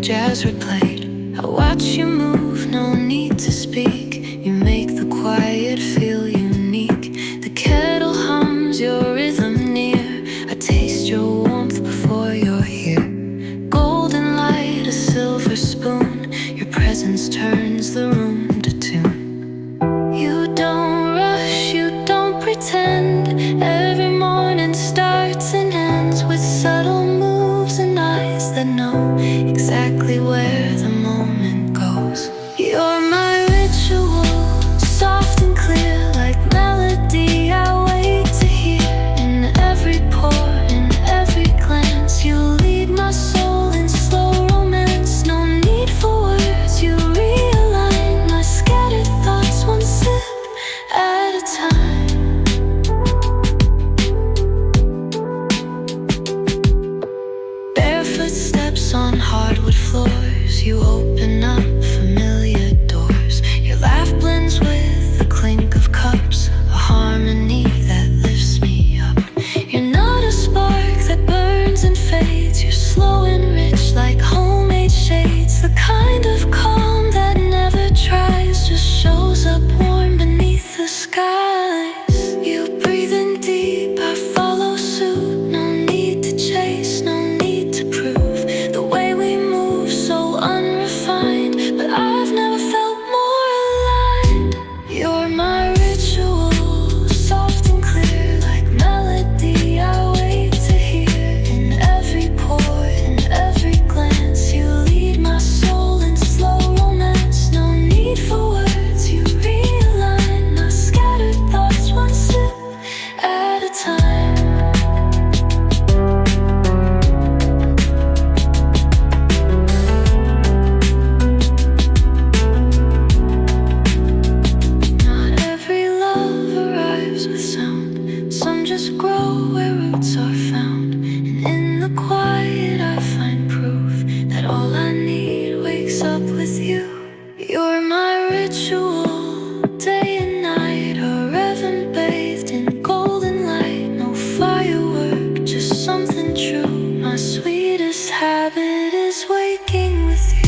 jazz replayed. I watch you move, no need to speak. You make the quiet feel unique. The kettle hums, your rhythm near. I taste your warmth before you're here. Golden light, a silver spoon. Your presence turns the room to tune. You don't rush, you don't pretend. Every morning starts and ends with subtle moves and eyes that know exactly where the moment goes. You're my ritual, soft and clear like melody I wait to hear. In every pore, in every glance, you lead my soul in slow romance. No need for words, you realign my scattered thoughts one sip at a time. Barefoot steps on hardwood floors, you open up familiar doors. Your laugh blends with the clink of cups, a harmony that lifts me up. You're not a spark that burns and fades. You're slow and rich like homemade shades. The kind of calm that never tries, just shows up warm beneath the skies. You breathe in deep, I follow suit. No need to chase, no need to prove. The way we move so unrefined, but I've never felt more aligned. You're my ritual, soft and clear like melody I wait to hear. In every pore, in every glance, you lead my soul in slow romance. No need for words, you realign my scattered thoughts one sip at a time. Not every love arrives with sound. Some just grow where roots are found. And in the quiet I find proof that all I need wakes up with you. You're my ritual, day and night, a heaven bathed in golden light. No firework, just something true. My sweetest habit is waking with you.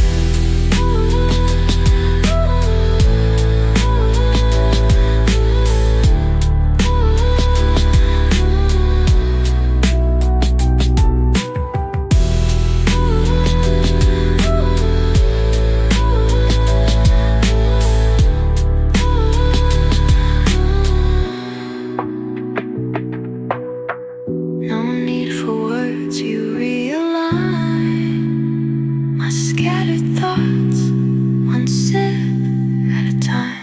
No need for words, you realign my scattered thoughts one sip at a time.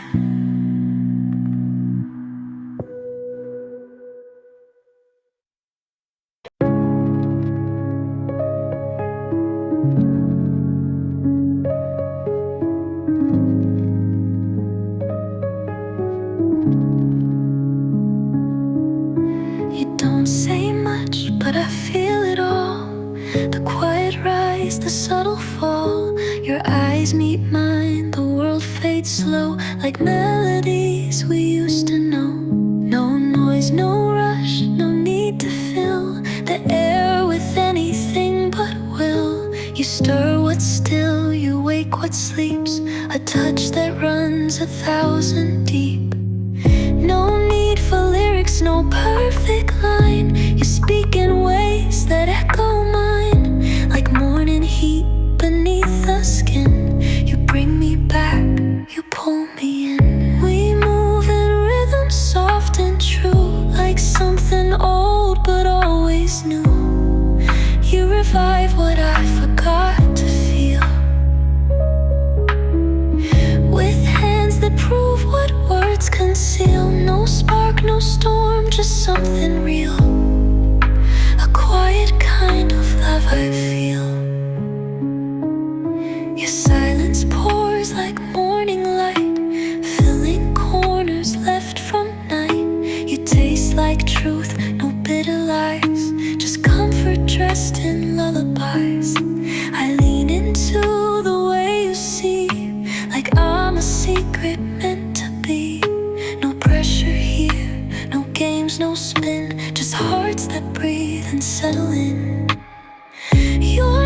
You don't say much, but I feel it all. The quiet rise, the subtle fall. Your eyes meet mine, the world fades slow, like melodies we used to know. No noise, no rush, no need to fill the air with anything but will. You stir what's still, you wake what sleeps, a touch that runs 1,000 deep. No need for lyrics, no perfect line. You speak in ways that echo mine, like morning heat beneath the skin. You bring me back, you pull me in. We move in rhythm soft and true, like something old but always new. You revive what I forgot to feel, with hands that prove what words conceal. No spark, no storm, just something real. A quiet kind of love I feel. Your silence pours like morning light, filling corners left from night. You taste like truth, no bitter lies, just comfort dressed in lullabies. I lean into the way you see, like I'm a secret meant to be. No pressure here, no games, no spin, just hearts that breathe and settle in. You're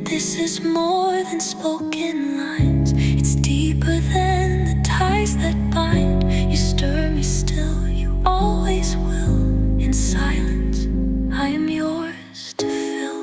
This is more than spoken lines. It's deeper than the ties that bind. You stir me still, you always will. In silence, I am yours to fill.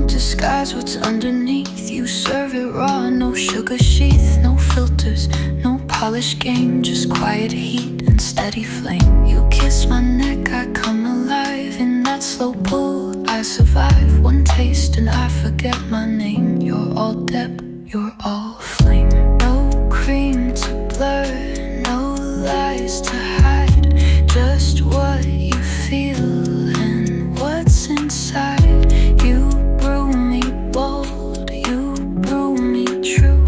Disguise what's underneath. You serve it raw, no sugar sheath, no filters, no polished game, just quiet heat and steady flame. You kiss my neck, I come alive. In that slow pull, I survive. One taste and I forget my name. You're all depth, you're all flame. No cream to blur, no lies to hide. Just what you feel and what's inside. You brew me bold, you brew me true,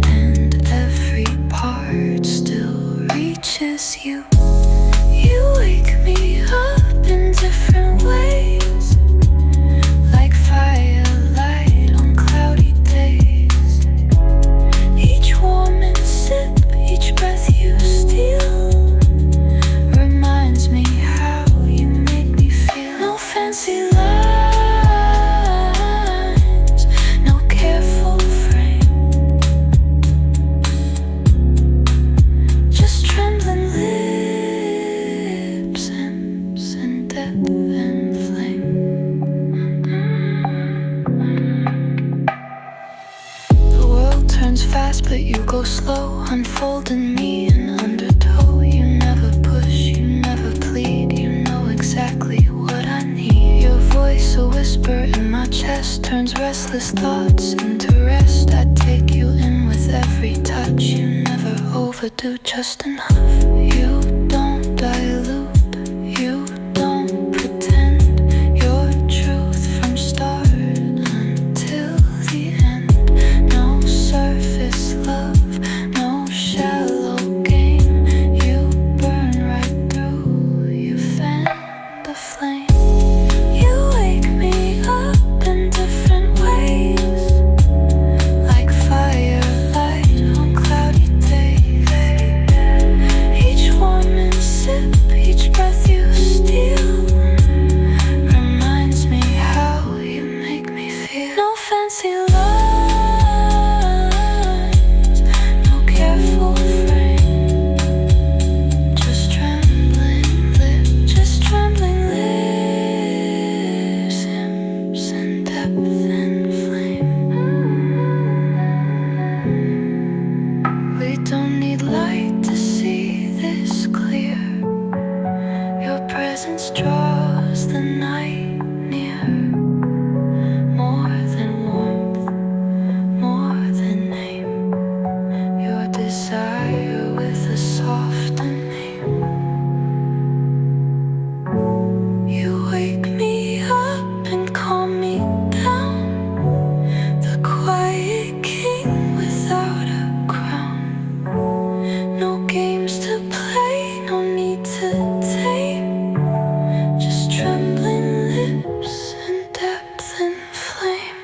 and every part still reaches you. You wake me up in different ways, like firelight on cloudy days. Each warm and sip, each breath you steal, reminds me how you make me feel. No fancy lines, no careful frame, just trembling lips and depth and flame. The world turns fast but you go slow, unfolding me in undertow. You never push, you never plead, you know exactly what I need. Your voice a whisper in my chest, turns restless thoughts into rest. I take you in with every touch, you never overdo, just enough. You don't dilute, you don't pretend. Your truth from start until the end. No surface love, no shallow game. You burn right through, you fan the flame. You wake me up in different ways, like firelight on cloudy days. Each warm and sip, each breath you steal, reminds me how you make me feel. No fancy lines, no careful frame, just trembling lips, just trembling lips, sips and depth and flame. We don't need light to see this clear. Your presence draws the night near. More than warmth, more than name. Your desire with a softer name. You wake me up and calm me down. The quiet king without a crown. No games to play, no need to tame. Just trembling lips and depth and flame.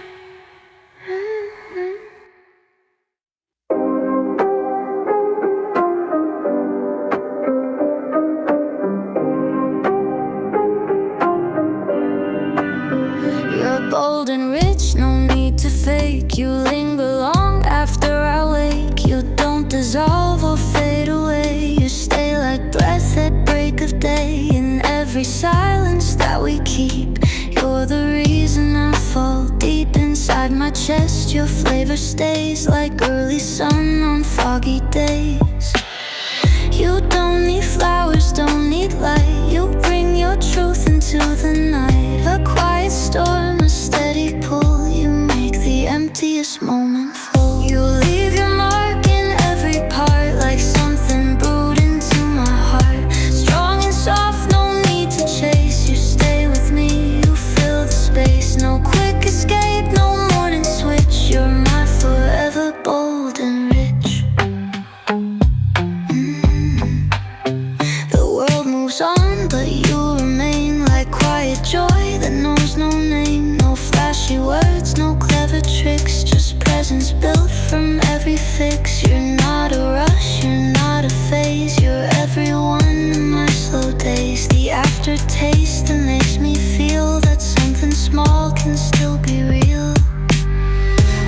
You're bold and rich, no need to fake. You linger long after I wake. You don't dissolve or fade away. You stay like breath at break of day. In every silence that we keep, you're the reason I fall deep inside my chest. Your flavor stays like early sun on foggy days. You don't need flowers, don't need light. You bring your truth into the night. A quiet storm, a steady pull. You make the emptiest moment full. You leave your mark in every part, like something brewed into my heart. Strong and soft, no need to chase. You stay with me, you fill the space. No quick escape, no morning switch. You're my forever, bold and rich. The world moves on, joy that knows no name. No flashy words, no clever tricks, just presence built from every fix. You're not a rush, you're not a phase, you're every one of my slow days. The aftertaste that makes me feel that something small can still be real.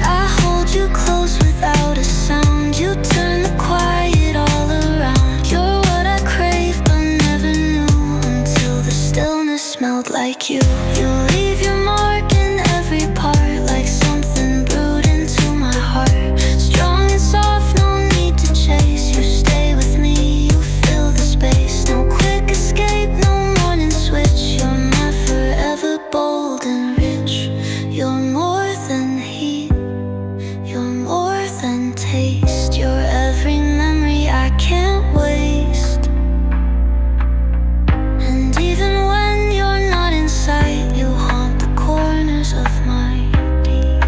I hold you close without a sound. You turn the quiet all around. You're what I crave but never knew until the stillness smelled like you. You leave your mark in every part, like something brewed into my heart. Strong and soft, no need to chase. You stay with me, you fill the space. No quick escape, no morning switch. You're my forever, bold and rich. You're more than heat, you're more than taste. You're every memory I can't waste. And even when you're not in sight, you haunt the corners of my being.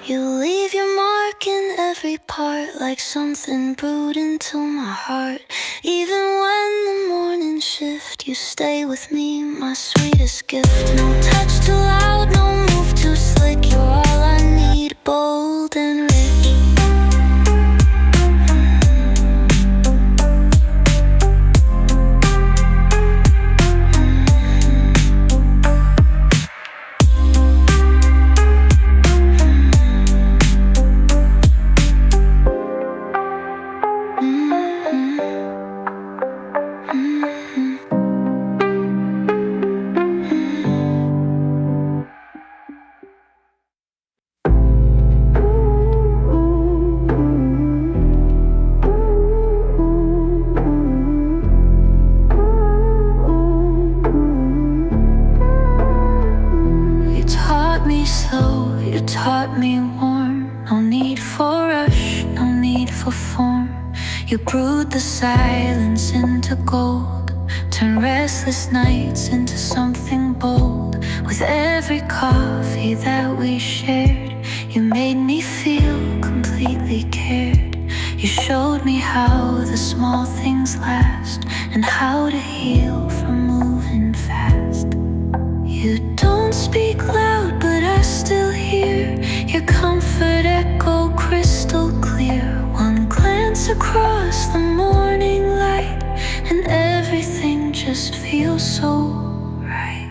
You leave your mark in every part, like something brewed into my heart. Even when the morning shift, you stay with me, my sweetest gift. No touch too loud, no move too slick. You're all I need, bold and rich. You taught me warm, no need for rush, no need for form. You brewed the silence into gold, turned restless nights into something bold. With every coffee that we shared, you made me feel completely cared. You showed me how the small things last, and how to heal from moving fast. You don't speak loud, but I still hear your comfort echo crystal clear. One glance across the morning light, and everything just feels so right.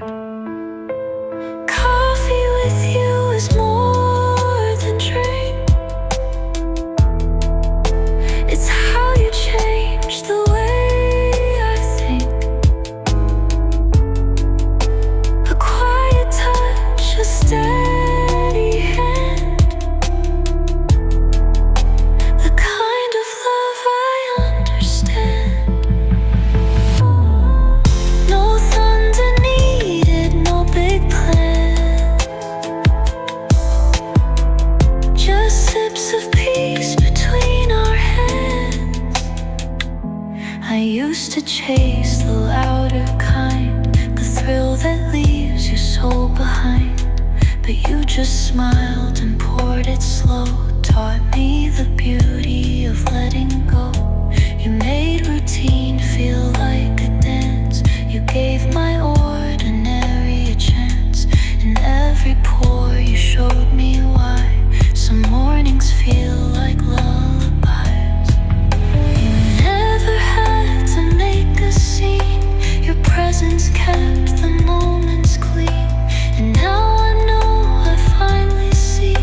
Coffee with you is more than drink. It's how you change the way I think. A quiet touch, a steady hand, the kind of love I understand. No thunder needed, no big plan, just sips of peace between our hands. I used to chase the louder kind, the thrill that leaves your soul behind. But you just smiled and poured it slow, taught me the beauty of letting go. You made routine feel like a dance. You gave my ordinary a chance. In every pore you showed me why some mornings feel like lullabies. You never had to make a scene, your presence kept the moments clean. And now I know I finally see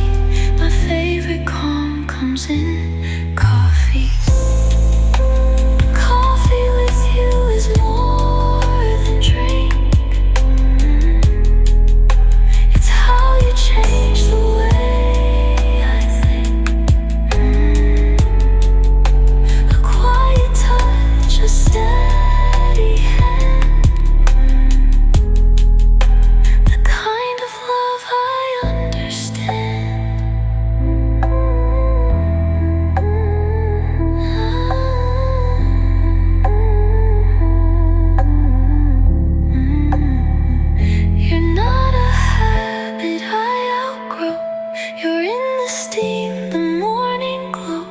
my favorite calm comes in coffee. Coffee with you is more than drink. It's how you change the way I think. A quiet touch, a steady hand, the kind of love I understand. You're not a habit I outgrow. You're in the steam, the morning glow.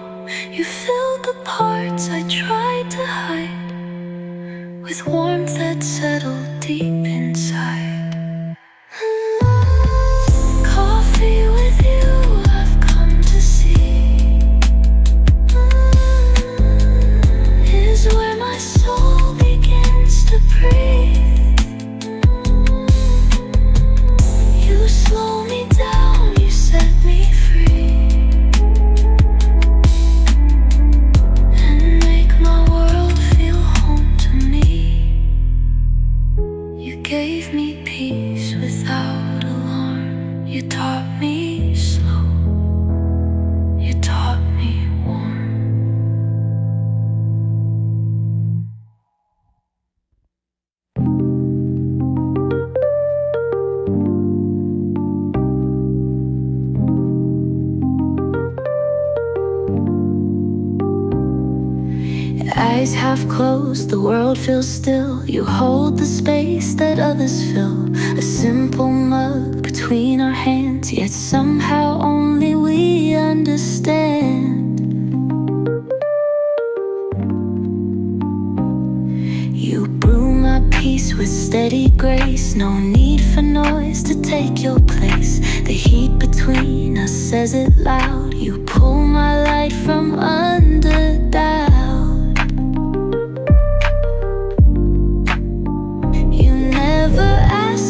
You filled the parts I tried to hide. with warmth that settled deep inside. Coffee with you I've come to see is where my soul begins to breathe. You slow me down, you set me free, and make my world feel home to me. You gave me peace without alarm. You taught me slow, you taught me warm. Eyes half closed, the world feels still. You hold the space that others fill. A simple mug between our hands, yet somehow only we understand. You brew my peace with steady grace. No need for noise to take your place. The heat between us says it loud. You pull my light from under doubt.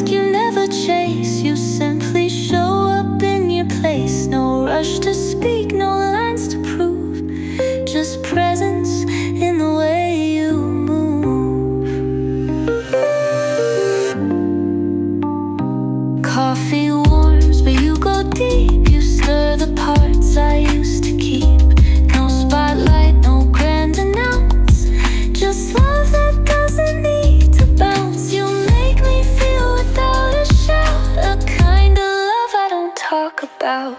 You never chase, you simply show up in your place. No rush to speak, no lines to prove, just presence in the way you move. Coffee warms, but you go deep. You stir the parts I used to keep. No spotlight, no grand announce, just love that doesn't need to bounce. You make me feel without a shout, a kind of love I don't talk about.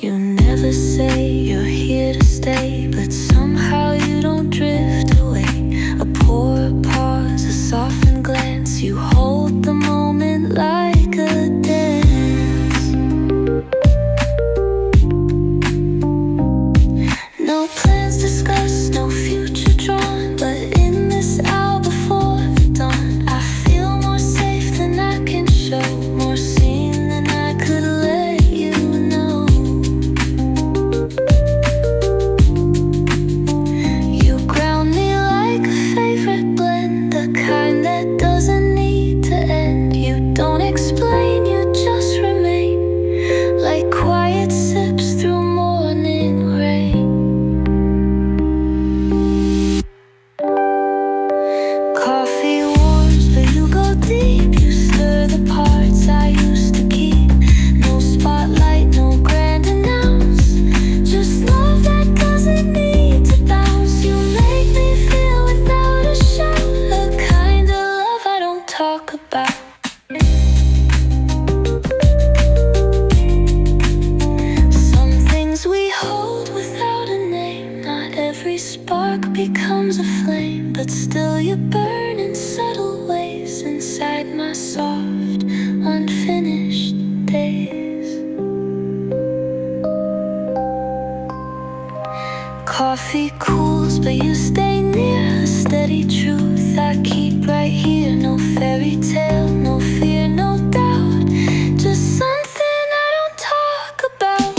You never say you're here to stay, but somehow you don't drift away. A pour, a pause, a softened glance. You hold the moment like a dance. No plans discussed, no future drawn, but in this hour before the dawn, I feel more safe than I can show, more seen than I could let you know. You ground me like a favorite blend, the kind that doesn't need to end. You don't explain, you just remain, like quiet sips through morning rain. Coffee warms, but you go deep. You stir the parts I used to keep. No spotlight, no grand announce, just love that doesn't need to bounce. You make me feel without a shout, a kind of love I don't talk about. Some things we hold without a name. Not every spark becomes a flame, but still you burn in subtle ways inside my soft, unfinished days. Coffee cools, but you stay near, a steady truth I keep right here. No fairy tale, no fear, no doubt, just something I don't talk about.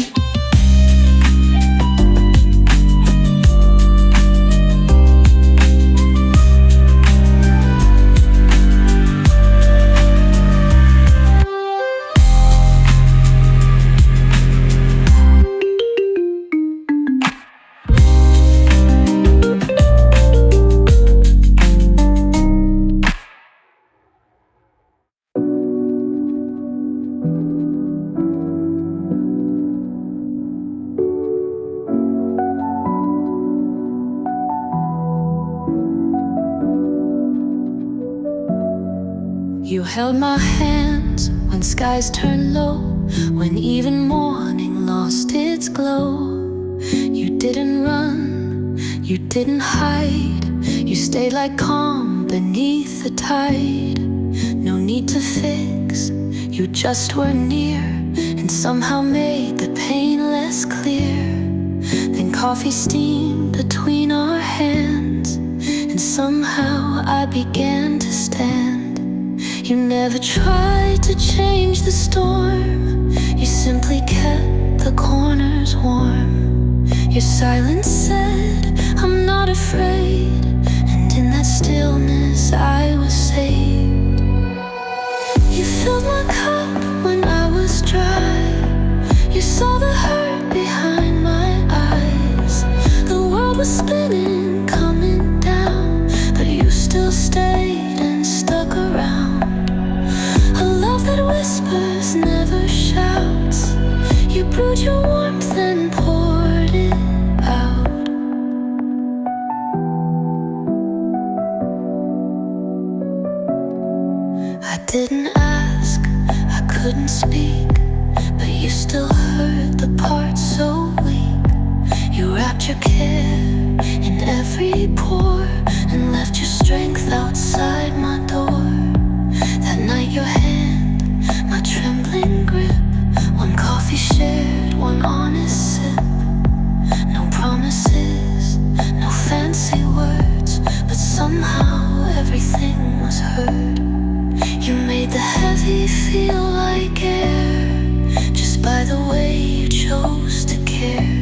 You held my hands when skies turned low, when even morning lost its glow. You didn't run, you didn't hide, you stayed like calm beneath the tide. No need to fix, you just were near, and somehow made the pain less clear. Then coffee steam between our hands, and somehow I began to stand. You never tried to change the storm, you simply kept the corners warm. Your silence said, I'm not afraid, and in that stillness I was saved. You filled my cup when I was dry, you saw the hurt behind my eyes. The world was spinning, coming down, but you still stayed and stuck around. A love that whispers, never shouts. You brewed your warmth and poured it out. I didn't ask, I couldn't speak, but you still heard the parts so weak. You wrapped your care in every pore and left your strength outside my door. That night your hand, my trembling grip, one coffee shared, one honest sip. No promises, no fancy words, but somehow everything was heard. You made the heavy feel like air, just by the way you chose to care.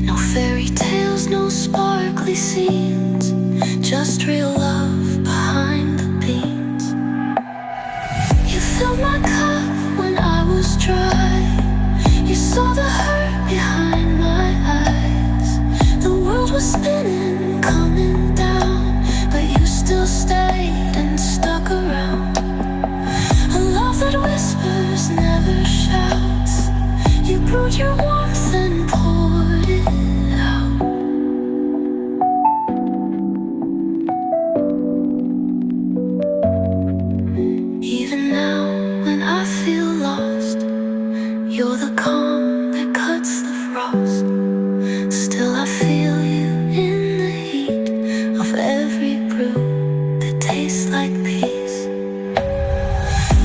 No fairy tales, no sparkly scenes, just real love behind the beans. You filled my cup when I was dry, you saw the hurt behind my eyes. The world was spinning, coming down, but you still stayed and stuck around. A love that whispers, never shouts. You brewed your warmth and poured it out. Even now when I feel lost, you're the calm that cuts the frost. Still I feel you in the heat of every brew that tastes like peace.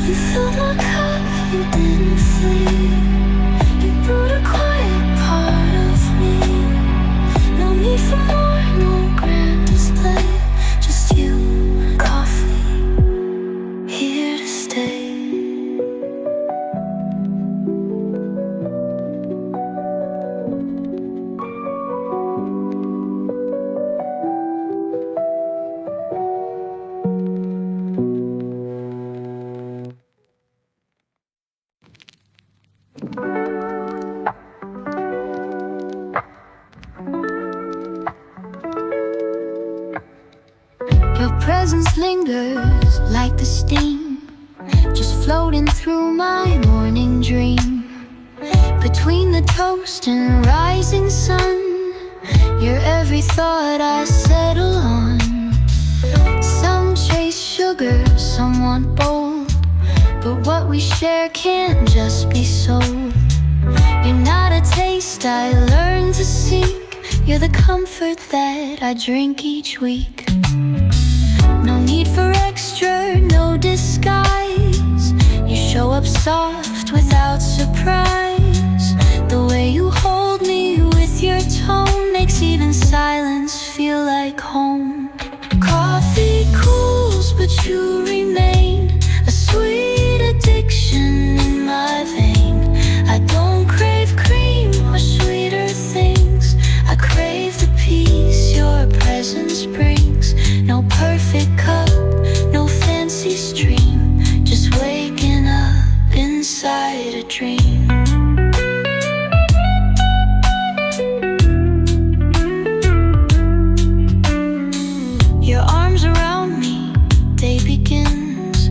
You filled my cup, you didn't flee. You brewed a quiet part of me. No need for more, no grand display, just you and coffee, here to stay. Your presence lingers like the steam, just floating through my morning dream. Between the toast and rising sun, you're every thought I settle on. Some chase sugar, some want bold, but what we share can't just be sold. You're not a taste I learn to seek, you're the comfort that I drink each week. No need for extra, no disguise. You show up soft without surprise. The way you hold me with your tone makes even silence feel like home. Coffee cools, but you remain a sweet addiction in my vein. I don't crave cream or sweeter things, I crave the peace your presence brings. No perfect cup, no fancy stream, just waking up inside a dream. Your arms around me, day begins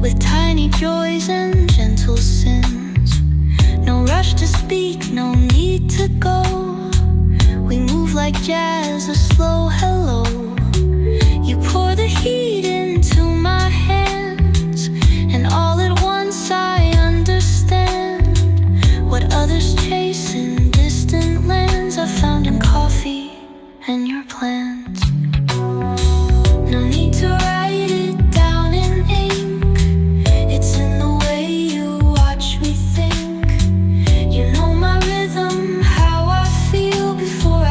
with tiny joys and gentle sins. No rush to speak, no need to go. We move like jazz, a slow hello. You pour the heat into my hands, and all at once I understand what others chase in distant lands I found in coffee and your plans. No need to write it down in ink, it's in the way you watch me think. You know my rhythm, how I feel before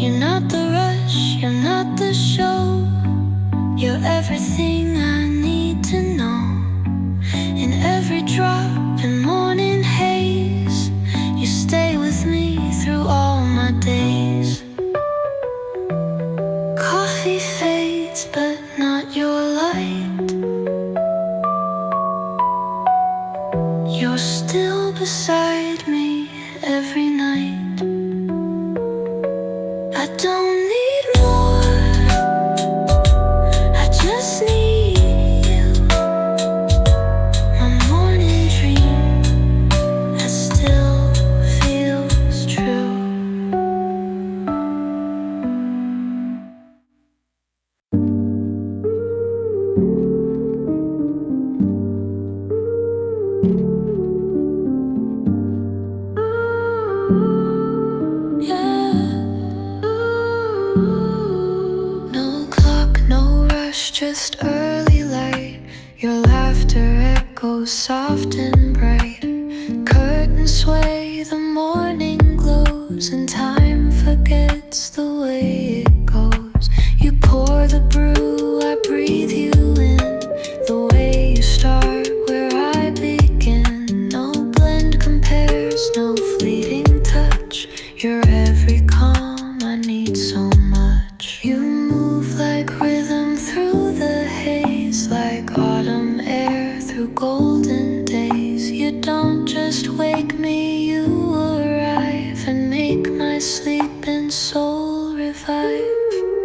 You're not the rush, you're not the show. You're everything I need to know. In every drop and morning haze, you stay with me through all my days. Coffee fades, but not your light. You're still beside me every night. I don't need more, I just need you. My morning dream that still feels true. Just early light, your laughter echoes soft and bright. Curtains sway, the morning glows, and time forgets the way it goes. You pour the brew, I breathe you in. The way you start, where I begin. No blend compares, no fleeting touch. You're every calm I need so much. You move like rhythm through the haze, like autumn air through golden days. You don't just wake me, you arrive and make my sleeping soul revive.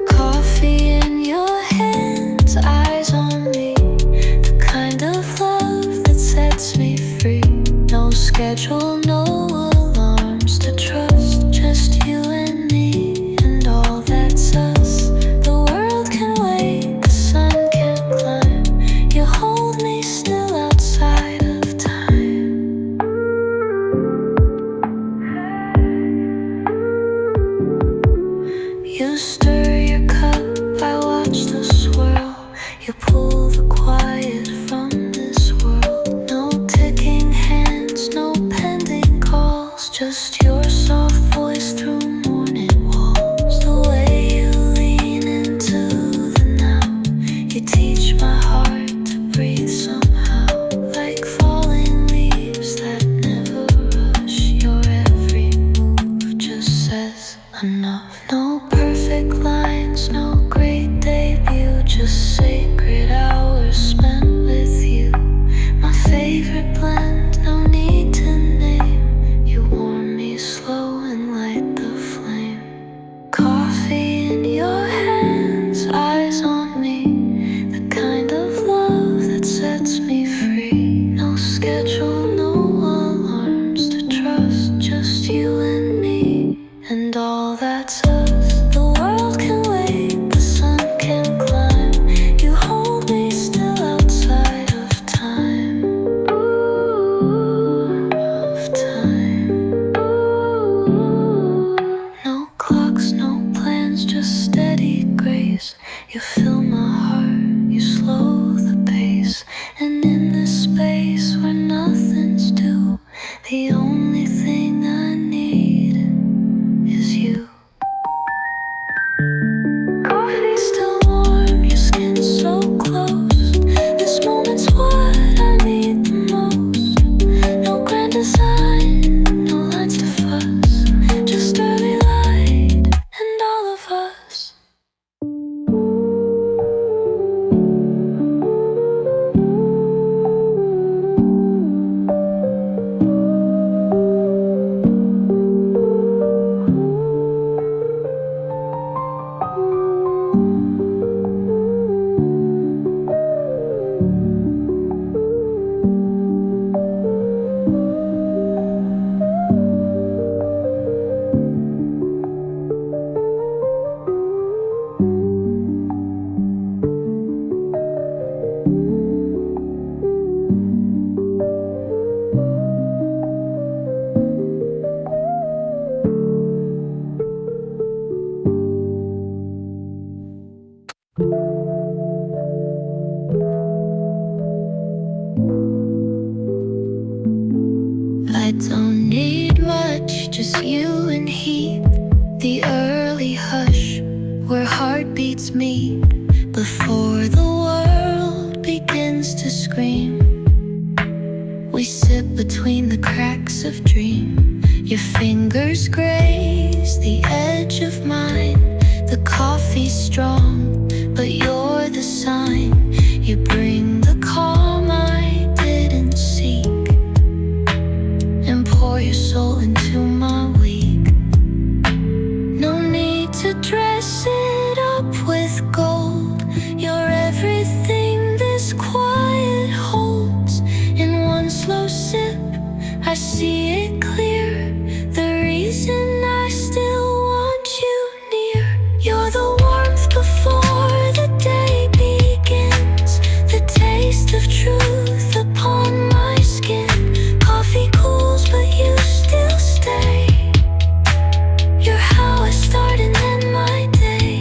Coffee in your hands, eyes on me, the kind of love that sets me free. No schedule, no alarms to trust, just you and me and all that's us. The world can wait, the sun can climb. You hold me still outside of time. You stir your cup, I watch the swirl. You pull the quiet from this world. No ticking hands, no pending calls, just your soft voice through morning walls. The way you lean into the now, you teach my heart to breathe somehow. Like falling leaves that never rush, your every move just says enough. No perfect lines, no great debut, just sacred hours spent with you. My favorite blend, no need to name. You warm me slow and light the flame. Coffee in your hands, eyes on me, the kind of love that sets me free. No schedule, no alarms to trust, just you and me and all that's us. The world can wait, the sun can climb. You hold me still outside of time. Of time. No clocks, no plans, just steady grace. You fill my heart, you slow the pace. And in this space where nothing's due, the only thing I need is you. Coffee still warm, your skin so close. This moment's what I need the most. No grand design, no lines to fuss, just early light and all of us. I don't need much, just you and he. The early meet before the world begins to scream. We sit between the cracks of dream. Your fingers graze the edge of mine. The coffee's strong, but you're the sign. You bring the calm I didn't seek, and pour your soul into my week. No need to dress it up with gold. You're everything this quiet holds. In one slow sip, I see it clear. The reason I still want you near. You're the warmth before the day begins. The taste of truth upon my skin. Coffee cools, but you still stay. You're how I start and end my day.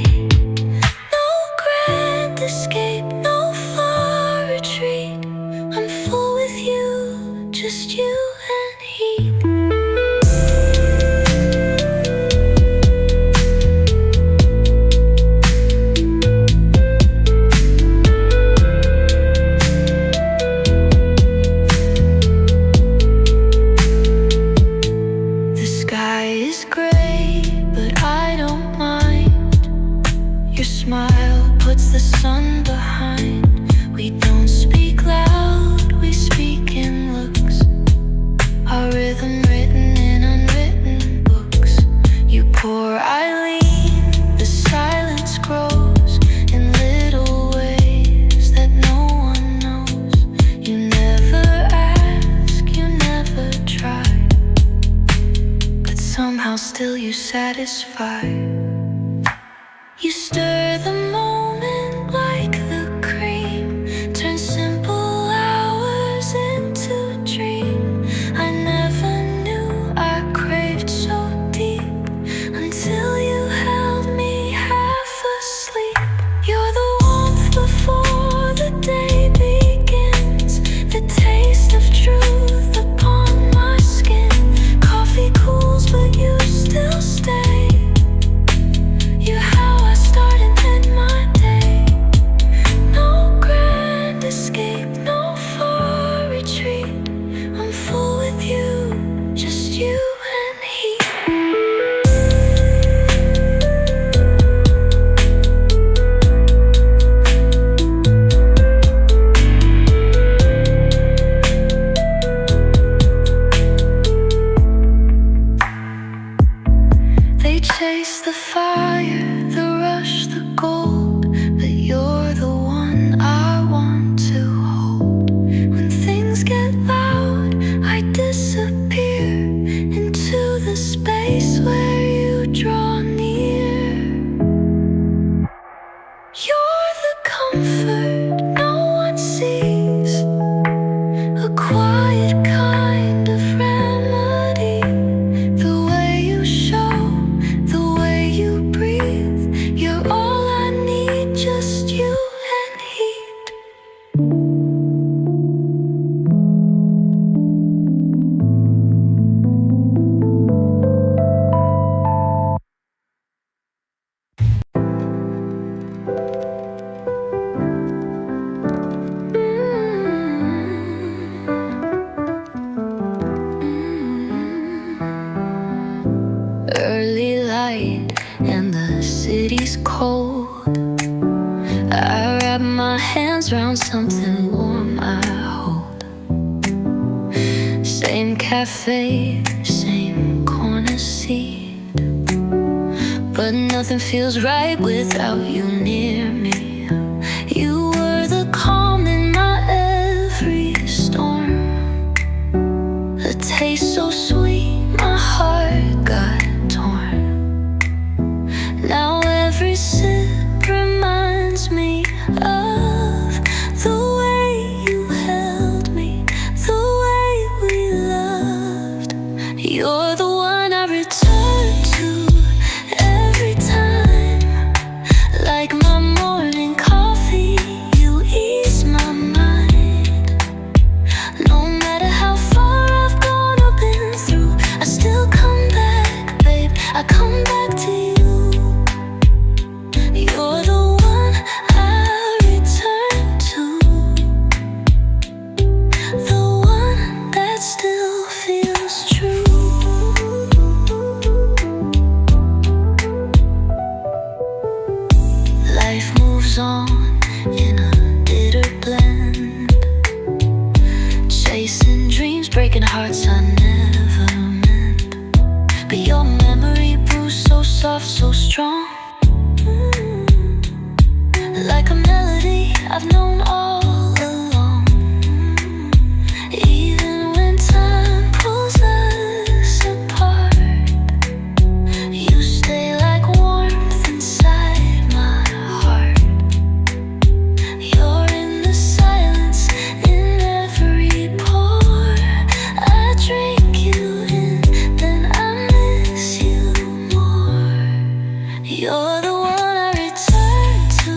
No grand escape, no far retreat. I'm full with you, just you and heat. The sky is gray, but I don't mind. Your smile puts the sun behind. We don't speak loud, we speak in looks. Our rhythm written in unwritten books. You pour, I lean, the silence grows in little ways that no one knows. You never ask, you never try, but somehow still you satisfy. You stir the moment like the cream, turn simple hours into a dream. I never knew I craved so deep until you held me half asleep. You're the warmth before the day begins. The taste of truth upon my skin. Coffee cools, but you still stay. You're how I start and end my day. No grand escape, no far retreat. I'm full with you, just you and heat. They chase the fire, the rush, the gold, but you're the one I want to hold. When things get loud, I disappear into the space where you draw near. You're the comfort no one sees, a quiet kind of remedy. The way you show, the way you breathe, you're all I need, just you and heat. Early light and the city's cold. I wrap my hands around something warm I hold. Same cafe, same corner seat, but nothing feels right without you near me. You were the calm in my every storm. A taste so sweet, my heart got torn. Now every sip reminds me of the way you held me, the way we loved. You're the one I return to every time, like my morning coffee. You ease my mind. No matter how far I've gone or been through, soft, so strong. Like a melody I've known all along. Even when time pulls us apart, you stay like warmth inside my heart. You're in the silence, in every pore. I drink you in, then I miss you more. You're the one I return to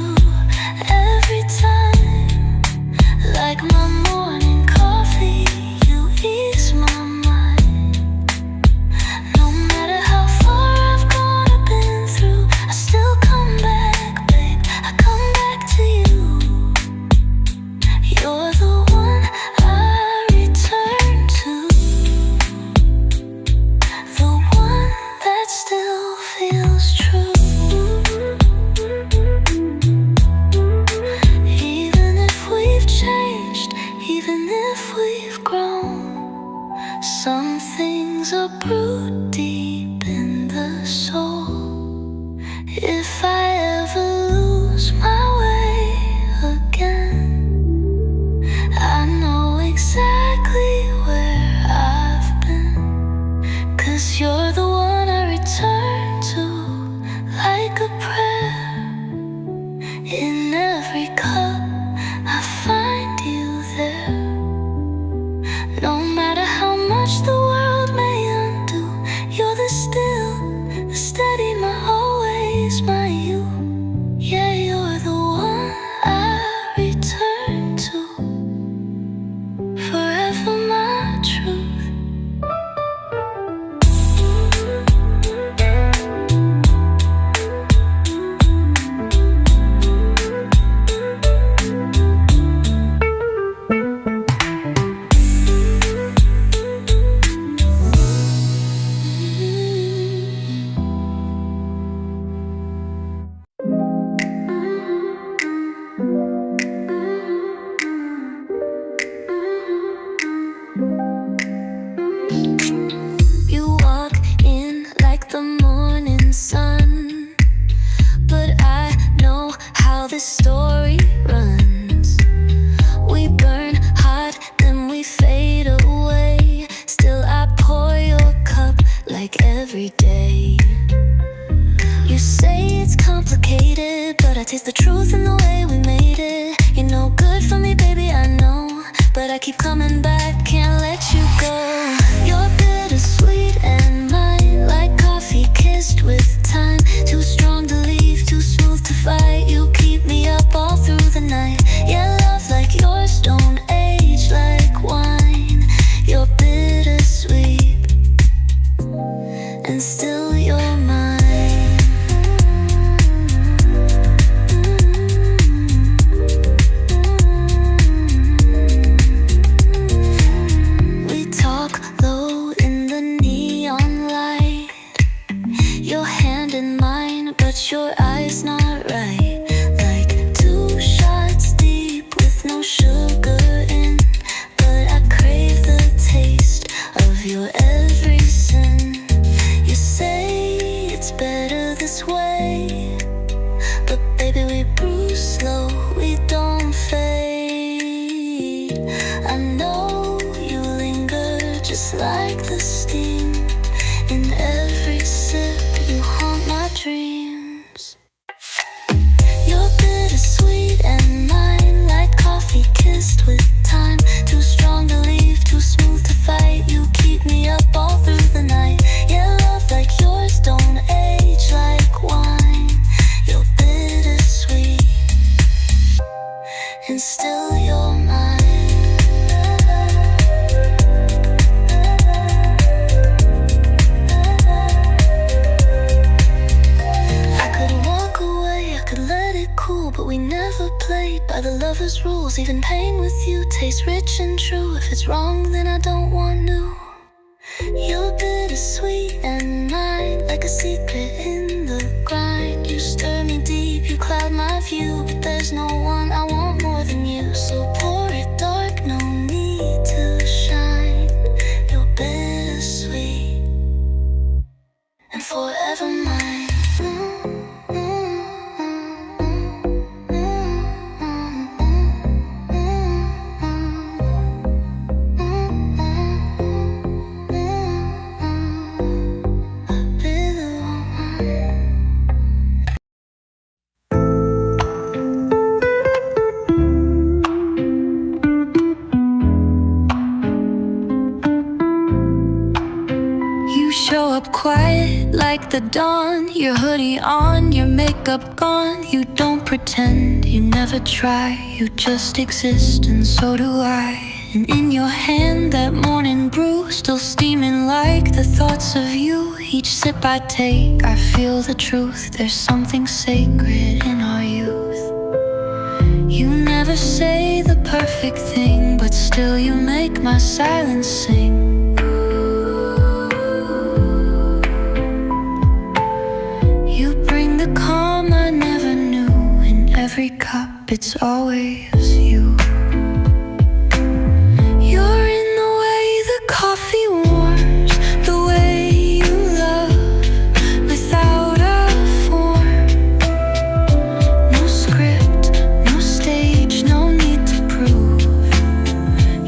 every time. Like my morning coffee, you ease my mind. No matter how far I've gone or been through, I still come back, babe. I come back to you. You're the one I return to, the one that still feels true. Even if we've changed, even if we've grown, some things are brewed deep in the soul. If I ever lose my way again, I know exactly where I've been. 'Cause you're the one I return to, like a prayer. In every cup, I find you there. No matter how much the world may undo, you're the still, the steady, my always, my you. Yeah, you're the one I return to, forever my truth. You walk in like the morning sun, but I know how this story runs. We burn hot, then we fade away. Still I pour your cup like every day. You say it's complicated, but I taste the truth in the way we made it. You're no good for me, baby, I know, but I keep coming back, can't let you go. You're bittersweet and mine, like coffee kissed with time. Too strong to leave, too smooth to fight. You keep me up all through the night. Yeah, love like yours don't age like wine. You're bittersweet, and still you're mine. We talk low in the neon light. Your hand in mine, but your eyes not right. Like 2 shots deep with no sugar in, but I crave the taste of your every sin. You say it's better this way, but baby we bruise slow, we don't fade. I know you linger just like the steam. In every sip you haunt my dreams. You're bittersweet and mine, like coffee kissed with time. Too strong to leave, too smooth to fight. You keep me up all through the night. Yeah, love like yours don't age like wine. You're bittersweet, and still you're mine. I could walk away, I could let it cool, but we never played by the lover's rules. Even pain with you tastes rich and true. If it's wrong, then I don't want new. You're bittersweet and mine, like a secret in the grind. You stir me deep, you cloud my view, but there's no one I want more than you. So pour it dark, no need to shine. You're bittersweet and forever mine. up quiet like the dawn. Your hoodie on, your makeup gone. You don't pretend, you never try. You just exist and so do I. And in your hand that morning brew, still steaming like the thoughts of you. Each sip I take, I feel the truth. There's something sacred in our youth. You never say the perfect thing, but still you make my silence sing. You bring the calm I never knew. In every cup it's always you. You're in the way the coffee warms, the way you love without a form. No script, no stage, no need to prove.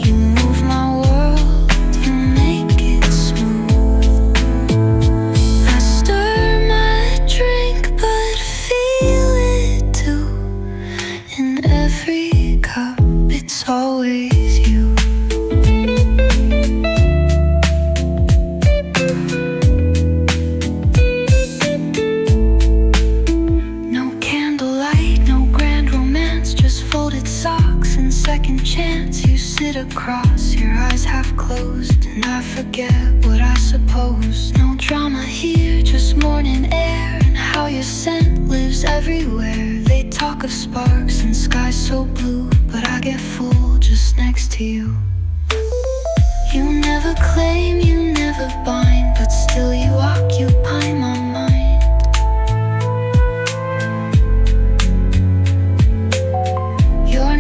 You move my world, you make it smooth. I stir my drink but feel it too. In every cup it's always you. Second chance, you sit across, your eyes half closed, and I forget what I suppose. No drama here, just morning air, and how your scent lives everywhere. They talk of sparks and skies so blue, but I get full just next to you. You never claim, you never bind, but still you occupy my mind.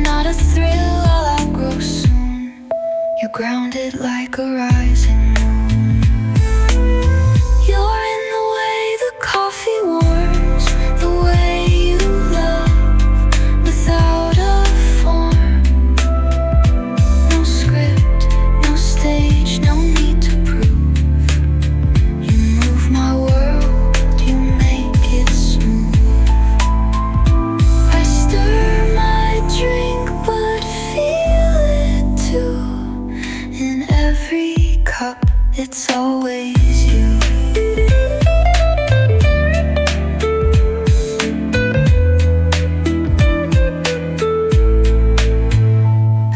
Not a thrill, I'll outgrow soon. You're grounded like a rising moon. You're in the way the coffee warms, the way you love without a form. No script, no stage, no need to prove. You move my world, you make it smooth. I stir my drink but feel it too. In every cup it's always you.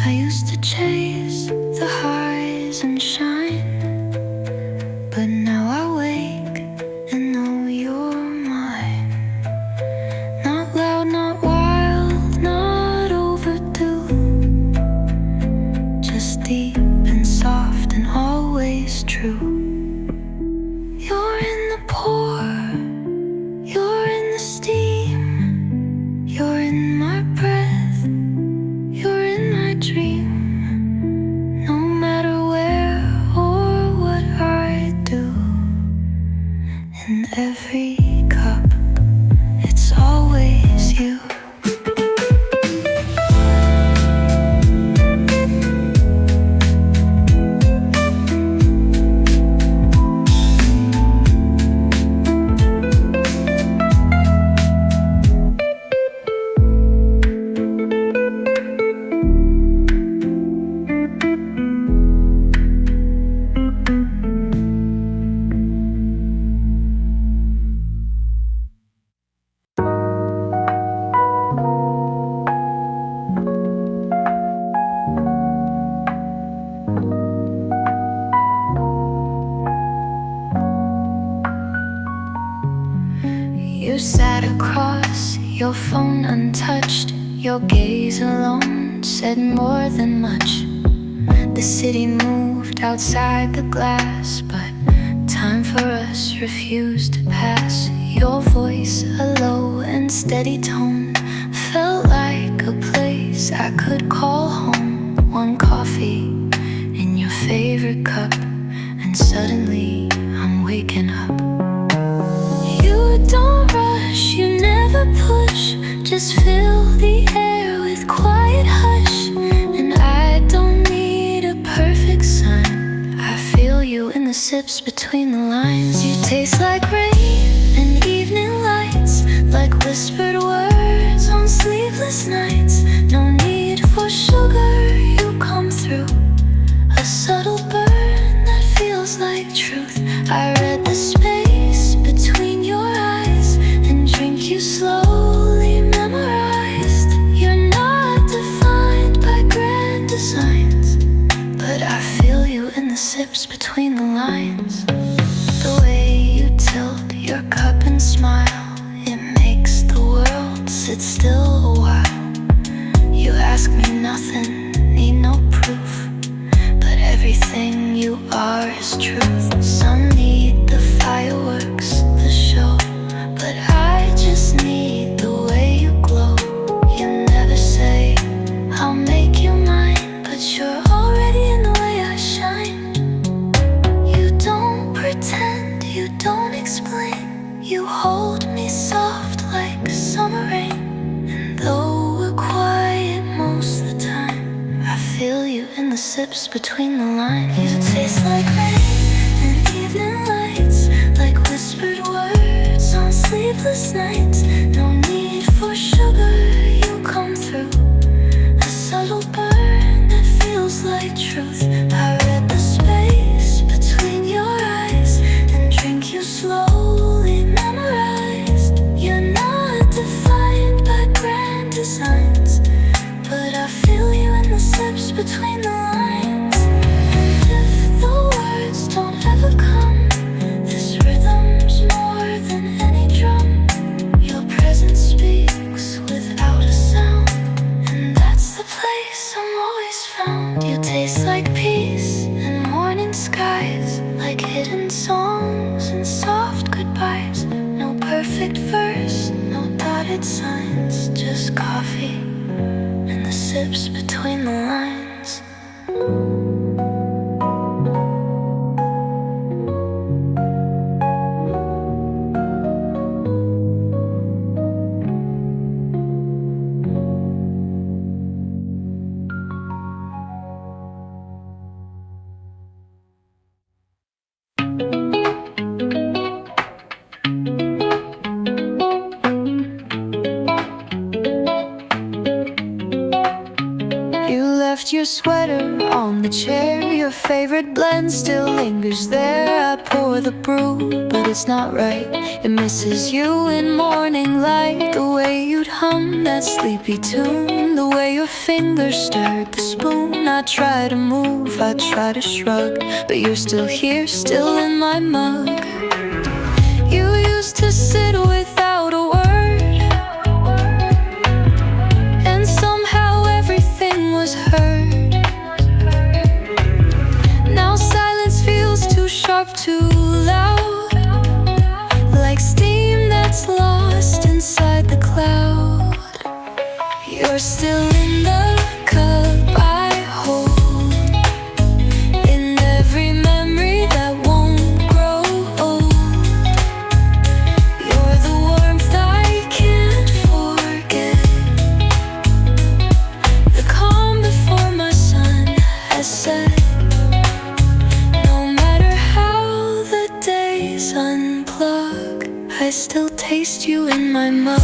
I used to chase the highs and shine, but now I wake and know you're mine. Not loud, not wild, not overdue, just deep and soft and always true. You're in the pour, you're in the steam, you're in my breath, you're in my dream. No matter where or what I do, in every cup it's always you. You sat across, your phone untouched, your gaze alone said more than much. The city moved outside the glass, but time for us refused to pass. Your voice, a low and steady tone, felt like a place I could call home. One coffee in your favorite cup, and suddenly I'm waking up. You don't rush, you never push, just fill the air with quiet hush. And I don't need a perfect sign, I feel you in the sips between the lines. You taste like rain and evening lights, like whispered words on sleepless nights. No need for sugar, you come through, a subtle burn that feels like truth. I read the smile, it makes the world sit still a while. You ask me nothing, need no proof, but everything you are is truth. Some need the fireworks, the show, but I just need the way you glow. You never say, I'll make you mine, but you're already in the way I shine. You don't pretend, you don't explain, you hold me soft like summer rain. And though we're quiet most of the time, I feel you in the sips between the lines. You taste like rain and evening lights, like whispered words on sleepless nights. No need for sugar, you come through, a subtle burn that feels like truth. I read the space between your eyes and drink you slowly memorized. You're not defined by grand designs, but I feel you in the sips between the lines. And if the words don't ever come, this rhythm's more than any drum. Your presence speaks without a sound, and that's the place I'm always found. You taste like peace and morning skies, like hidden songs and soft goodbyes. No perfect verse, no dotted signs, just coffee and the sips between the lines. Your sweater on the chair, your favorite blend still lingers there. I pour the brew, but it's not right. It misses you in morning light. The way you'd hum that sleepy tune, the way your fingers stirred the spoon. I try to move, I try to shrug, but you're still here, still in my mug. You used to sit without a word, and somehow everything was heard. Sharp, too loud, like steam that's lost inside the cloud. You're still in the cup I hold, in every memory that won't grow old. You're the warmth I can't forget, the calm before my sun has set. Unplug, I still taste you in my mug.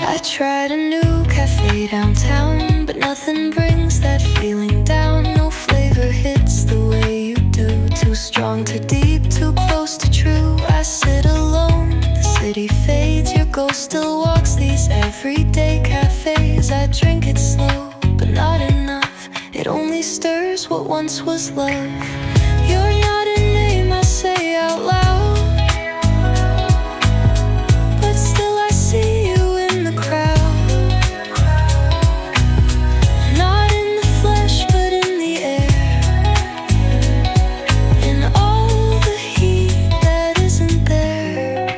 I tried a new cafe downtown, but nothing brings that feeling down. No flavor hits the way you do. Too strong, too deep, too close to true. I sit alone, the city fades. Your ghost still walks these everyday cafes. I drink it slow, but not enough. It only stirs what once was love. You're not a name I say out loud, but still I see you in the crowd. Not in the flesh, but in the air, in all the heat that isn't there.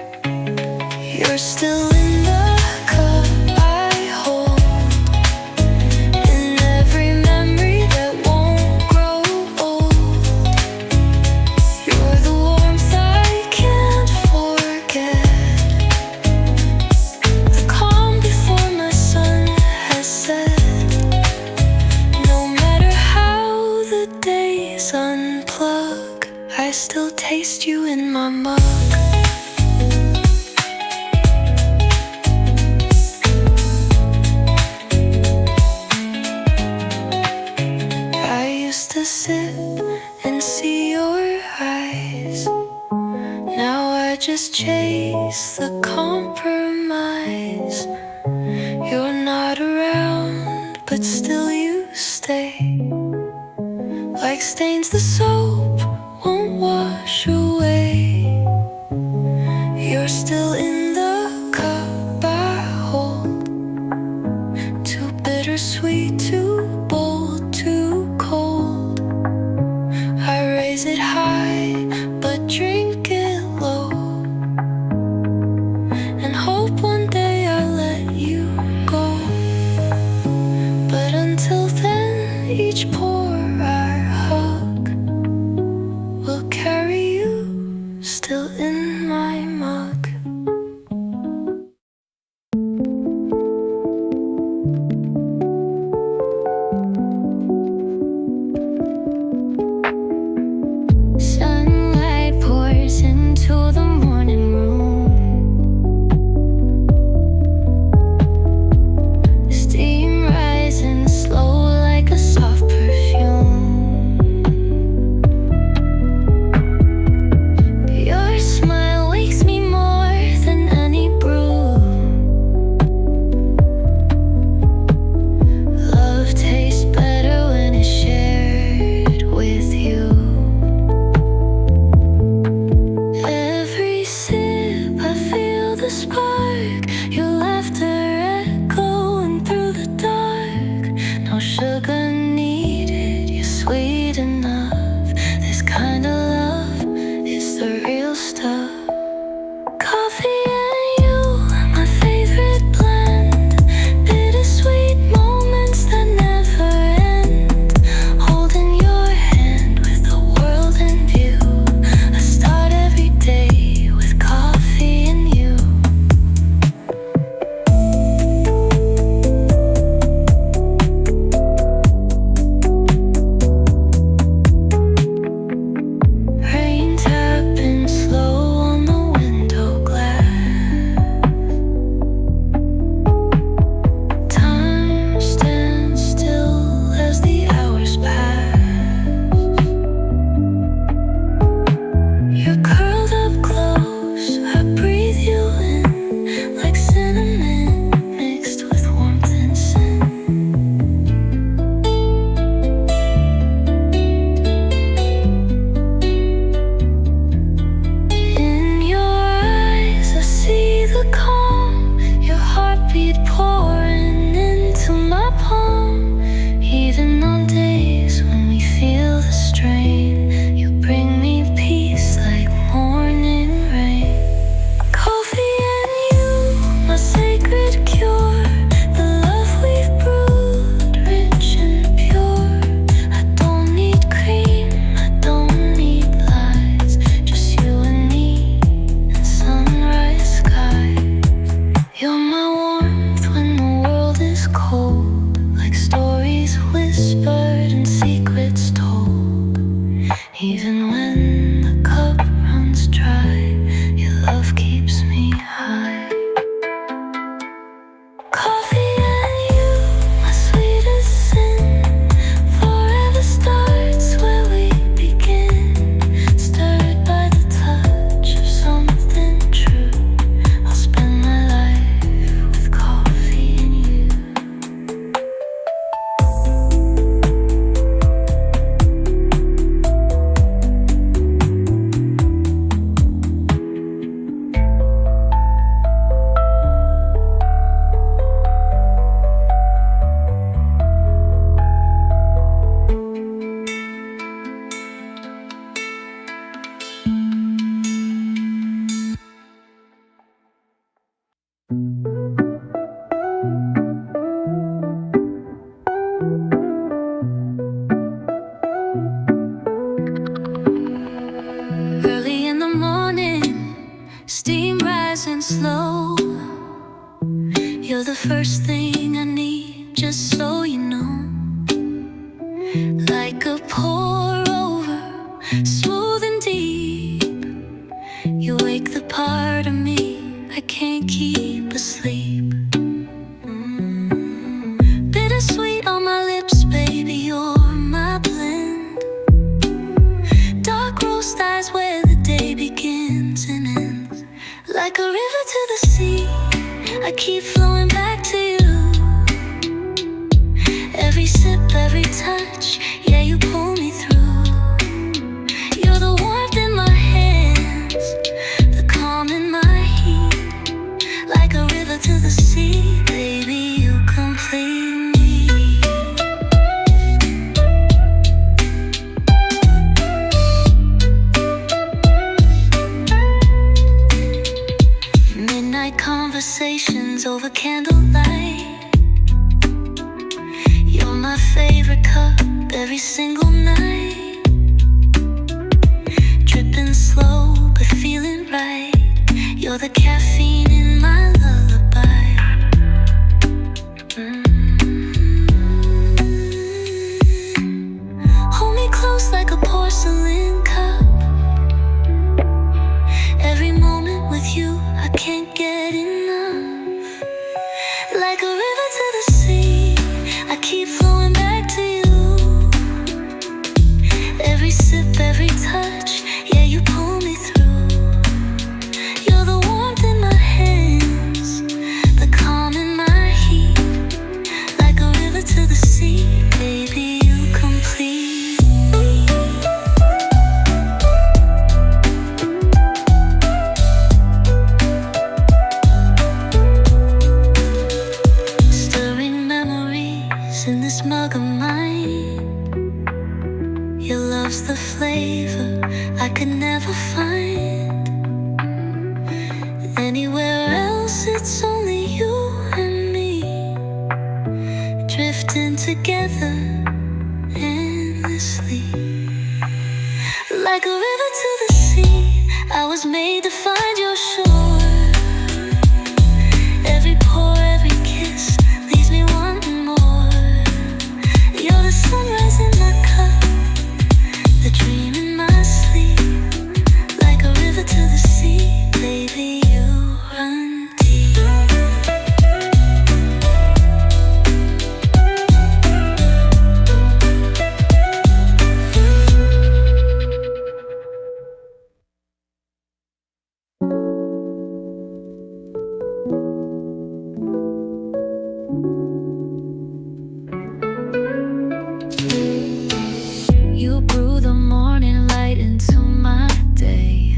You're still in the cup I hold, in every memory that won't grow old. You're the warmth I can't forget, the calm before my sun has set. No matter how the days unplug, I still taste you in my mug. To sit and see your eyes, now I just chase the compromise. You're not around, but still you stains the soap won't wash away. You're still in the cup I hold. Too bittersweet, too bold, too cold. I raise it high, but drink it low, and hope one day I'll let you go. But until then, each pour I hug will carry you still in my mug. Sunlight pours into the morning room. Steam rising slow like a soft perfume. Your smile wakes me more than any brew. Love tastes better when it's shared with you. Every sip I feel the spark, your laughter echoing through the dark. No sugar needed, you're sweet enough. This kind of love is the real stuff. Coffee and you, my favorite blend. Bittersweet moments that never end. Holding your hand with the world in view. I start every day with coffee and you. Rain tapping slow on the window glass. Time stands still as the hours pass. You're curled up close, I breathe you in like cinnamon mixed with warmth and sin. In your eyes, I see the calm, your heartbeat pouring into my palm. Even on days when we feel the strain, you bring me peace like morning rain. Coffee and you, my sacred cure. The love we've brewed, rich and pure. I don't need cream, I don't need lies. Just you and me and sunrise skies. You're my warmth when the world is cold, like stories whispered and secrets told. Even when the cup runs dry, your love keeps me high. Coffee and you, my sweetest sin. Forever starts where we begin. Stirred by the touch of something true. I'll spend my life with coffee and you. Early in the morning, steam rising slow. You're the first thing I need, just so you know. Like a pour over, smooth and deep. You wake the part of me I can't keep asleep. Bittersweet on my lips, baby, you're my blend. Dark roast eyes where the day begins and ends. Like a river to the sea, I keep flowing back to you. Every sip, every touch, yeah, you pull me through. dreams over candlelight. You're my favorite cup every single night. Dripping slow but feeling right. You're the caffeine in my lullaby. Hold me close like a porcelain cup. Every moment with you, I can't get enough. Like a river to the sea, I keep flowing back to you. Every sip, every touch, yeah, you pull me through. You're the warmth in my hands, the calm in my heat. Like a river to the sea, baby, you complete me. Stirring memories in this mug of mine. Your love's the flavor I could never find anywhere else. It's only you and me, drifting together endlessly. Like a river to the sea, I was made to find your shore. Every pour, every kiss leaves me wanting more. You're the sunrise in my cup, the dream in my sleep. Like a river to the sea, baby, you run deep. You brew the morning light into my day.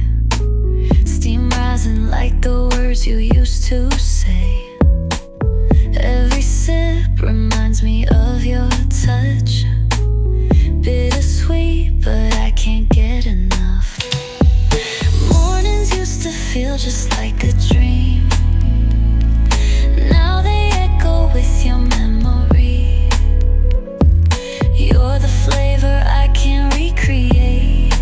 Steam rising like the words you used to say. Every sip reminds me of your touch. Bittersweet, but I can't get enough. Mornings used to feel just like a dream. Now they echo with your memory. You're the flavor I can't recreate.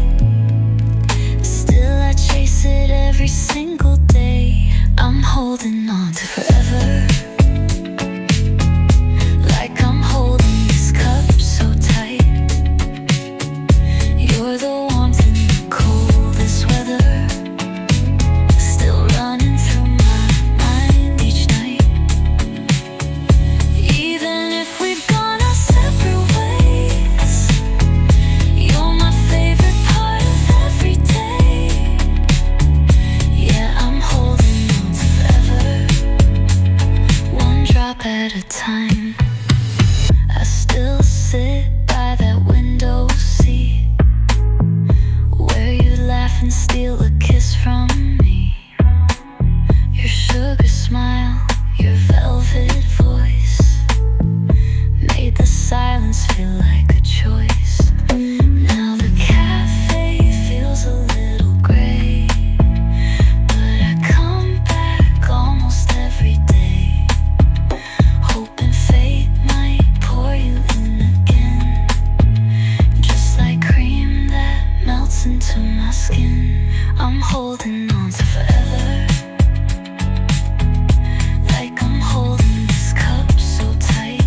Still I chase it every single day. I'm holding on to forever. Like I'm holding this cup so tight. You're the warmth in the coldest weather. Still running through my mind each night. Even if we've gone our separate ways, you're my favorite part of every day. Yeah, I'm holding on to forever, one drop at a time. I still sit by that window seat, where you laugh and steal a kiss from me. Your sugar smile, your velvet voice made the silence feel like a choice. Now the cafe feels a little gray, but I come back almost every day, hoping fate might pour you in again. Just like cream that melts into my skin, I'm holding on to forever. Like I'm holding this cup so tight.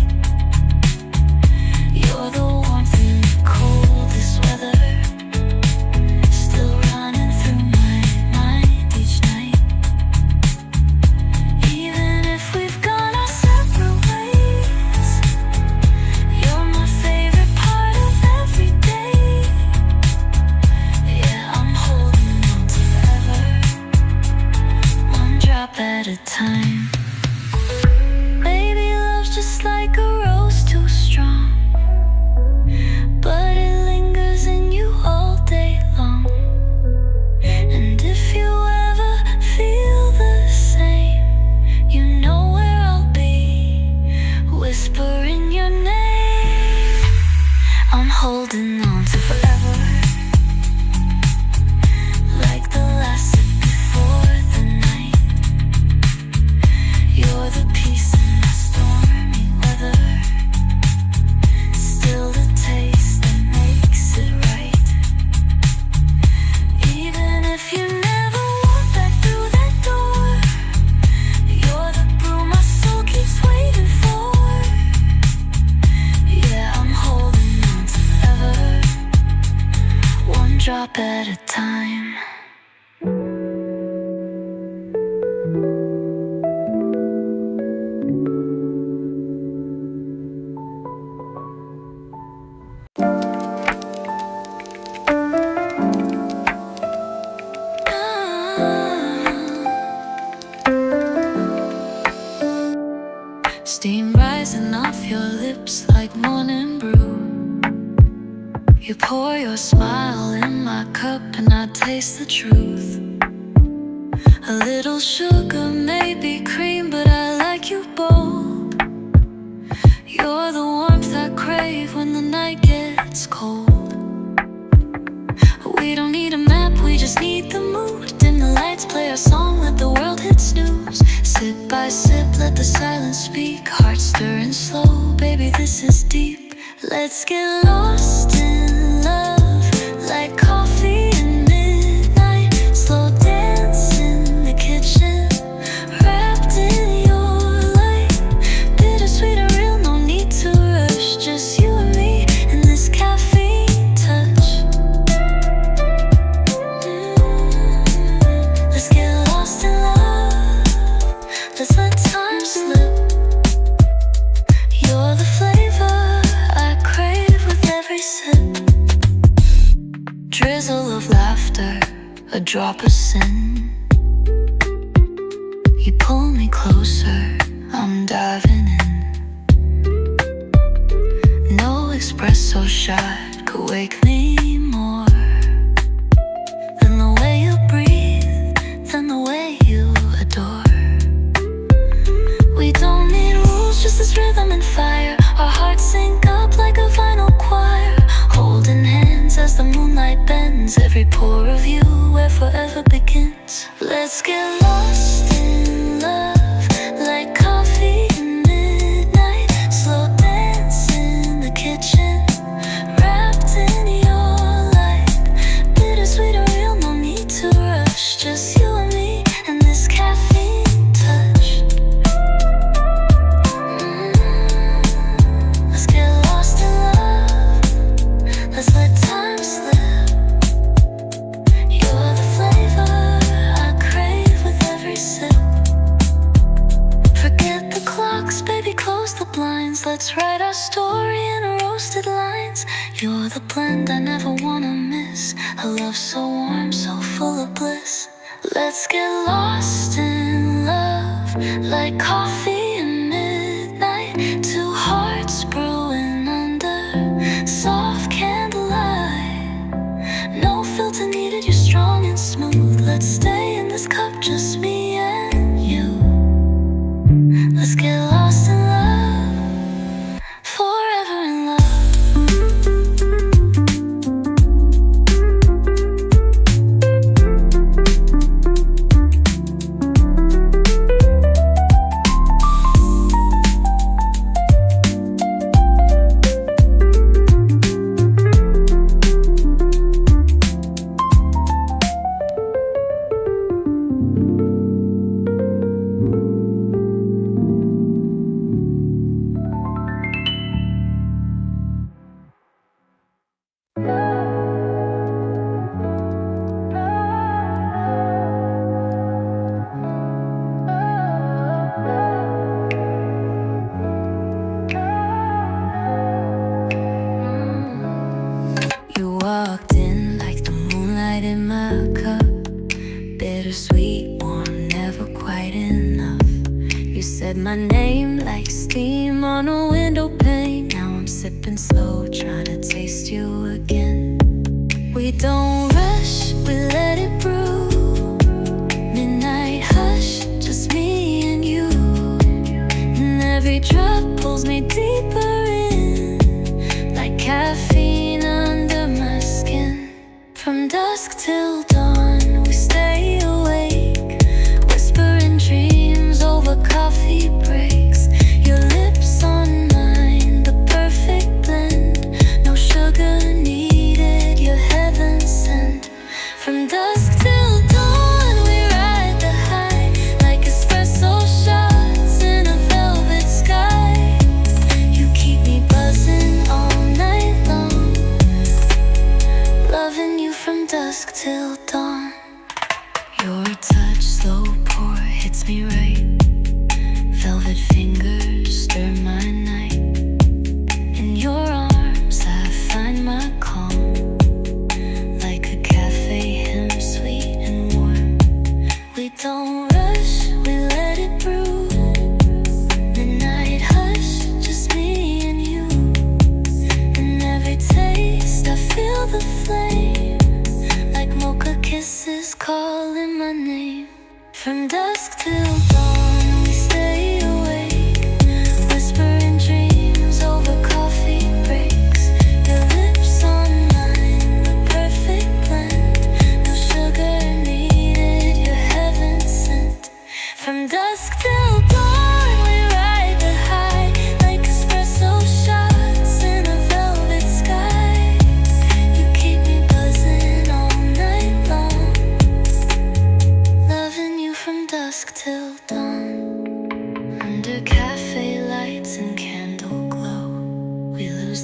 You're the warmth in the coldest weather. Still running through my mind each night. Even if we've gone our separate ways, you're my favorite part of every day. Yeah, I'm holding on to forever, one drop at a time. Maybe love's just like a rose too strong, but it lingers in you all day long. And if you ever feel the same, you know where I'll be, whispering your name. I'm holding on to forever, like the last sip before the night. You're at a time. Steam rising off your lips like morning brew. You pour your smile in my cup and I taste the truth. A little sugar, maybe cream, but I like you both. You're the warmth I crave when the night gets cold. We don't need a map, we just need the mood. Dim the lights, play our song, let the world hit snooze. Sip by sip, let the silence speak. Heart stirring slow, baby, this is deep. Let's get lost in love, like coffee and midnight. Slow dance in the kitchen, wrapped in your light. Bittersweet and real, no need to rush. Just you and me and this caffeine touch. Let's get lost in love, let's let time slip. You're the flavor I crave with every sip. Drizzle of laughter, a drop of sin. You pull me closer, I'm diving in. No espresso shot could wake me more than the way you breathe, than the way you adore. We don't need rules, just this rhythm and fire. Our hearts sync up like a vinyl choir, holding hands as the moonlight bends. Every pore of you where forever begins. Let's get lost in love, like coffee and midnight. Slow dance in the kitchen, wrapped in your light. Bittersweet and real, no need to rush. Just you and me and this caffeine touch. Let's get lost in love, let's let time slip. You're the flavor I crave with every sip. Forget the clocks, baby, close the blinds. Let's write our story in roasted lines. You're the blend I never wanna miss. A love so warm, so full of bliss. Let's get lost in love, like coffee and midnight. Two hearts brewing under soft candlelight. No filter needed, you're strong and smooth. Let's stay in this cup, just me and you. Let's get lost in love, forever in love. You walked in like the moonlight in my cup. Bittersweet, warm, never quite enough. You said my name like steam on a window pane. Now I'm sipping slow, trying to taste you again. We don't rush, we let it brew. Midnight hush, just me and you. And every drop pulls me deeper in, like caffeine under my skin. From dusk till dawn, we stay awake, whispering dreams over coffee breaks. Your lips on mine, the perfect blend. No sugar needed, you're heaven sent. From dusk till dawn, we ride the high, like espresso shots in a velvet sky. You keep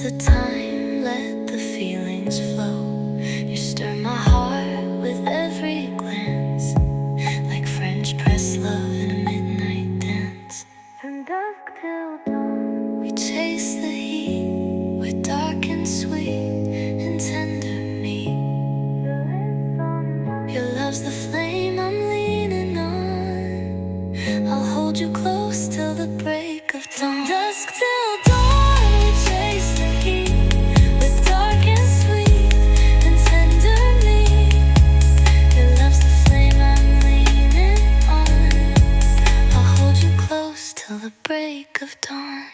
the time, let the feelings flow. You stir my heart with every glance, like French press love in a midnight dance. From dusk till dawn, we chase the heat. We're dark and sweet and tender meat. Your love's the flame I'm leaning on. I'll hold you close till the break of dawn. From dusk till dawn, we chase the heat. We're dark and sweet and tender meat. Your love's the flame I'm leaning on. I'll hold you close till the break of dawn.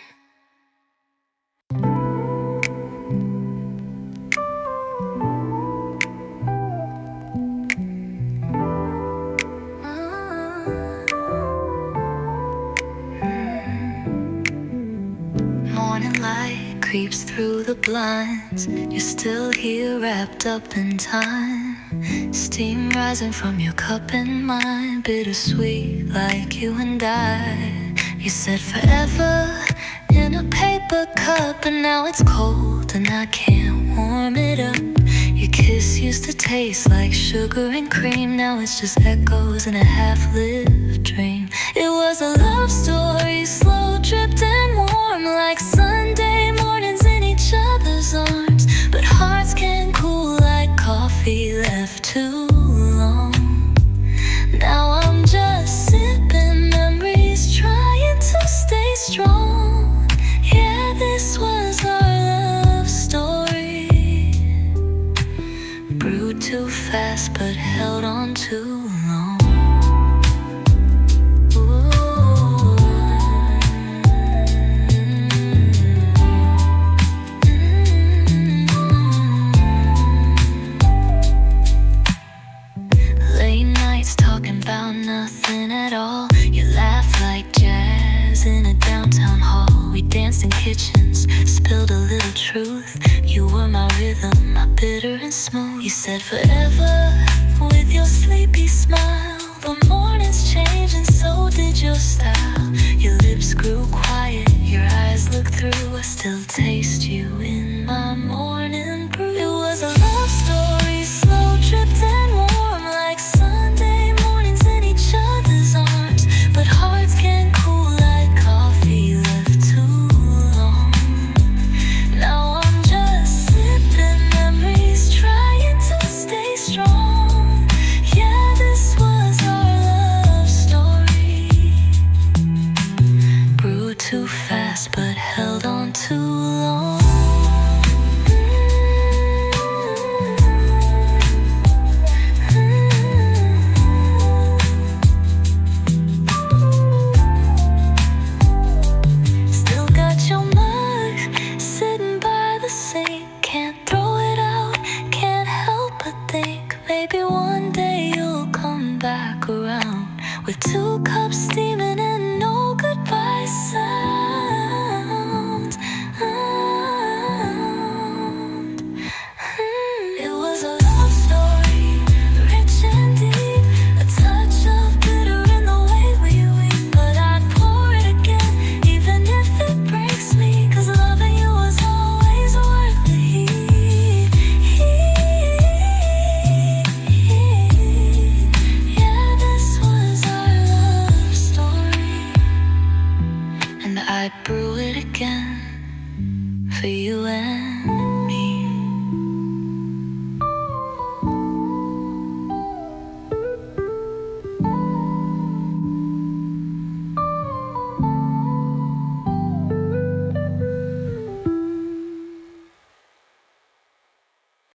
Morning light creeps through the blinds. You're still here wrapped up in time. Steam rising from your cup and mine. Bittersweet like you and I. You said forever in a paper cup, and now it's cold and I can't warm it up. Your kiss used to taste like sugar and cream. Now it's just echoes in a half-lived dream. It was a love story, slow dripped and warm, like Sunday mornings in each other's arms. But hearts can cool like coffee left too long. Now I'm just sipping memories, trying to stay strong. Yeah, this was our love story, brewed too fast but held on too long. Late nights talking about nothing at all. You laugh like jazz in a downtown hall. We danced in kitchens, spilled a little truth. You were my rhythm, my bitter and smooth. You said forever with your sleepy smile. But mornings changed and so did your style. Your lips grew quiet, your eyes looked through. I still taste you in my morning brew. It was a love story, slow dripped and warm, like Sunday mornings in each other's arms. But hearts can cool like coffee left too long. Now I'm just sipping memories, trying to stay strong. Yeah, this was our love story, brewed too fast but held on too long. Still got your mug sitting by the sink. Can't throw it out, can't help but think maybe one day you'll come back around with 2 cups steaming and no goodbye sounds. It was a love story, rich and deep, a touch of bitter in the way we weep. But I'd pour it again, even if it breaks me, 'cause loving you was always worth the heat. Yeah, this was our love story, and I'd brew it again for you and